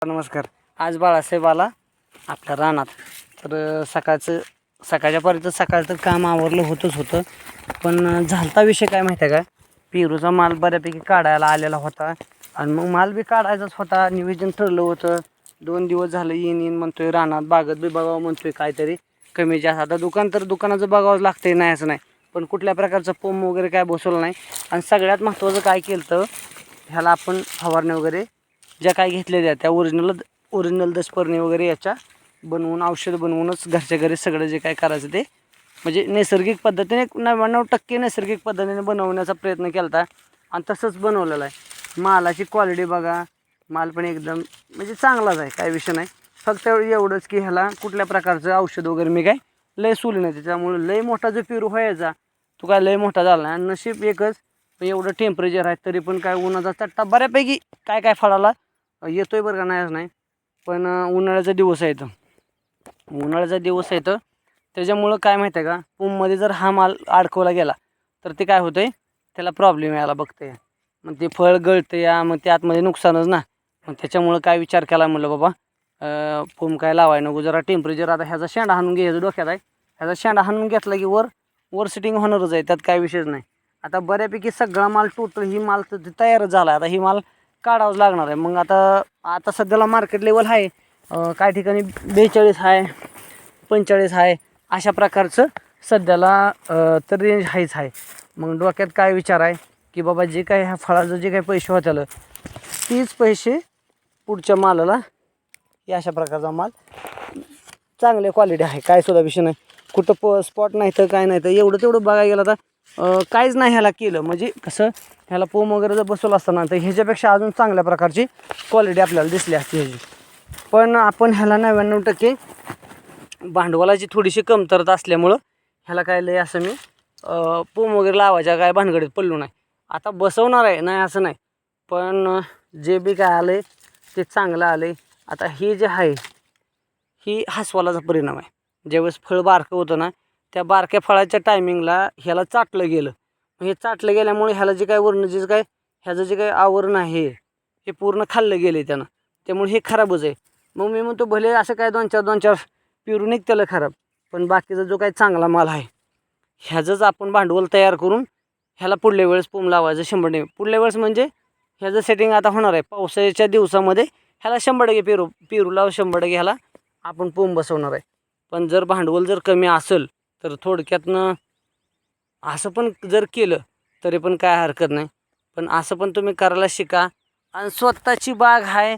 नमस्कार. आज बाळासाहेब आला आपल्या रानात. तर सकाळचं काम आवरलं होतं. पण झालता विषय काय माहिती आहे का, पेरूचा माल बऱ्यापैकी काढायला आलेला होता आणि मग माल बी काढायचाच होता. नियोजन ठरलं होतं. 2 दिवस झालं येईन म्हणतोय रानात, बागत बी बघावं म्हणतोय काहीतरी कमी जास्त. आता दुकानाचं बघावंच लागतंय, नाही असं नाही, पण कुठल्या प्रकारचं पोम वगैरे काय बसवलं नाही. आणि सगळ्यात महत्त्वाचं काय केलं तर ह्याला आपण फवारणी वगैरे ज्या काय घेतलेल्या त्या ओरिजिनल दशपर्णी वगैरे याच्या बनवून औषध बनवूनच घरच्या घरी सगळं जे काय करायचं ते म्हणजे नैसर्गिक पद्धतीने 99% नैसर्गिक पद्धतीने बनवण्याचा प्रयत्न केला होता आणि तसंच बनवलेलं आहे. मालाची क्वालिटी बघा, माल पण एकदम म्हणजे चांगलाच आहे, काय विषय नाही. फक्त एवढंच की ह्याला कुठल्या प्रकारचं औषध वगैरे मी काय लय सोडलं नाही. त्याच्यामुळे लय मोठा जो पेरू व्हायचा तो काय लय मोठा झाला नाही. आणि नशीब एकच, एवढं टेम्परेचर आहे तरी पण काय उन्हाचा चट्टा बऱ्यापैकी काय फळाला येतोय बरं का, नाहीच नाही. पण उन्हाळ्याचा दिवस आहे तर त्याच्यामुळं काय माहिती आहे का, पुममध्ये जर हा माल अडकवला गेला तर ते काय होतंय, त्याला प्रॉब्लेम यायला बघते. मग ते फळ गळते या, मग ते आतमध्ये नुकसानच ना. मग त्याच्यामुळं काय विचार केला, म्हणलं बाबा पुम काय लावाय नको, जरा टेम्परेचर आता ह्याचा शेंडा हाणून घ्यायचं डोक्यात आहे. ह्याचा शेंडा हाणून घेतला की वर सिटिंग होणारच आहे, त्यात काय विषयच नाही. आता बऱ्यापैकी सगळा माल टोटल ही माल तर तयारच झाला. आता ही माल काढावंच लागणार आहे. मग आता सध्याला मार्केट लेवल आहे, काही ठिकाणी 42 आहे, 45 आहे, अशा प्रकारचं सध्याला तर रेंज आहे. मग डोक्यात काय विचार आहे की बाबा जे काय ह्या फळाचं जे काही पैसे होत्याला तीच पैसे पुढच्या मालाला, हे अशा प्रकारचा माल चांगल्या क्वालिटी आहे, काय सुद्धा विषय नाही. कुठं स्पॉट नाही तर काय नाही तर तेवढं बघायला गेलं तर काहीच नाही ह्याला केलं. म्हणजे कसं ह्याला पोम वगैरे जर बसवलं असताना तर ह्याच्यापेक्षा अजून चांगल्या प्रकारची क्वालिटी आपल्याला दिसली असती ह्याची. पण आपण ह्याला 99% भांडवलाची थोडीशी कमतरता असल्यामुळं ह्याला काय लय असं मी पोम वगैरे लावायच्या काय भानगडीत पडलो नाही. आता बसवणार आहे, नाही असं नाही, पण जे बी काय आलं आहे ते चांगलं आलं आहे. आता हे जे आहे ही हास्वालाचा परिणाम आहे. ज्यावेळेस फळ बारकं होतं ना, त्या बारक्या फळाच्या टायमिंगला ह्याला चाटलं गेलं. हे चाटलं गेल्यामुळे ह्याला जे काय वर्ण ह्याचं जे काही आवरण आहे हे पूर्ण खाल्लं गेले त्यानं, त्यामुळे हे खराबच आहे. मग मी म्हणतो भले असं काय 2-4 पेरू निघतेलं खराब, पण बाकीचा जो काही चांगला माल आहे ह्याचंच आपण भांडवल तयार करून ह्याला पुढल्या वेळेस पोम लावायचं 100%. पुढल्या वेळेस म्हणजे ह्याचं सेटिंग आता होणार आहे पावसाळ्याच्या दिवसामध्ये. ह्याला 100% पेरूला 100% ह्याला आपण पोम बसवणार आहे. पण जर भांडवल जर कमी असेल तर थोडक्यातनं असं पण जर केलं तरी पण काय हरकत नाही. पण असं पण तुम्ही करायला शिका. आणि स्वतःची बाग आहे,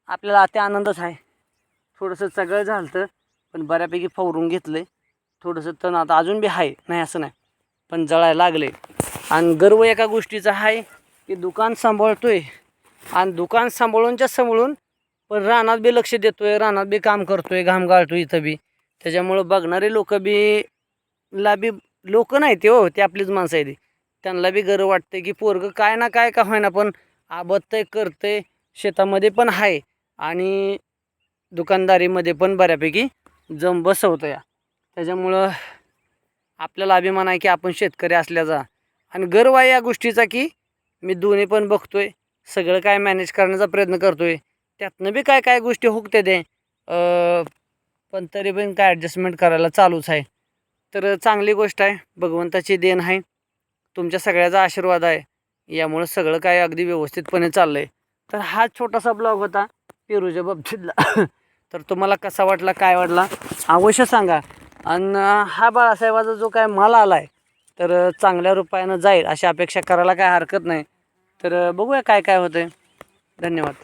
आपल्याला ते आनंदच आहे. थोडंसं सगळं झालं तर पण बऱ्यापैकी फवरून घेतलं आहे. थोडंसं तण आता अजून बी आहे, नाही असं नाही, पण जळायला लागले. आणि गर्व एका गोष्टीचा आहे की दुकान सांभाळतोय आणि दुकान सांभाळून पण रानात बी लक्ष देतोय, रानात बी काम करतोय, घाम गाळतोय इथं बी. त्याच्यामुळं बघणारे लोक नाही ते हो, ते आपलीच माणसं आहे ती. त्यांना बी गर्व वाटते की पोरगं काय ना काय का होईना पण आबदतंय, करतंय, शेतामध्ये पण आहे आणि दुकानदारीमध्ये पण बऱ्यापैकी जम बसवतं या. त्याच्यामुळं आपल्याला अभिमान आहे की आपण शेतकरी असल्याचा. आणि गर्व आहे या गोष्टीचा की मी दोन्ही पण बघतोय, सगळं काय मॅनेज करण्याचा प्रयत्न करतोय. त्यातनं बी काय गोष्टी हुकते ते, पण तरी पण काय ॲडजस्टमेंट करायला चालूच आहे. तर चांगली गोष्ट आहे, भगवंताची देण आहे, तुमच्या सगळ्याचा आशीर्वाद आहे, यामुळं सगळं काय अगदी व्यवस्थितपणे चाललं आहे. तर हा छोटासा ब्लॉग होता पेरूच्या बाबतीतला. तर तुम्हाला कसा वाटला, काय वाटला अवश्य सांगा. आणि हा बाळासाहेबाचा जो काय माल आला आहे तर चांगल्या रुपयानं जाईल अशी अपेक्षा करायला काय हरकत नाही. तर बघूया काय होतं आहे. धन्यवाद.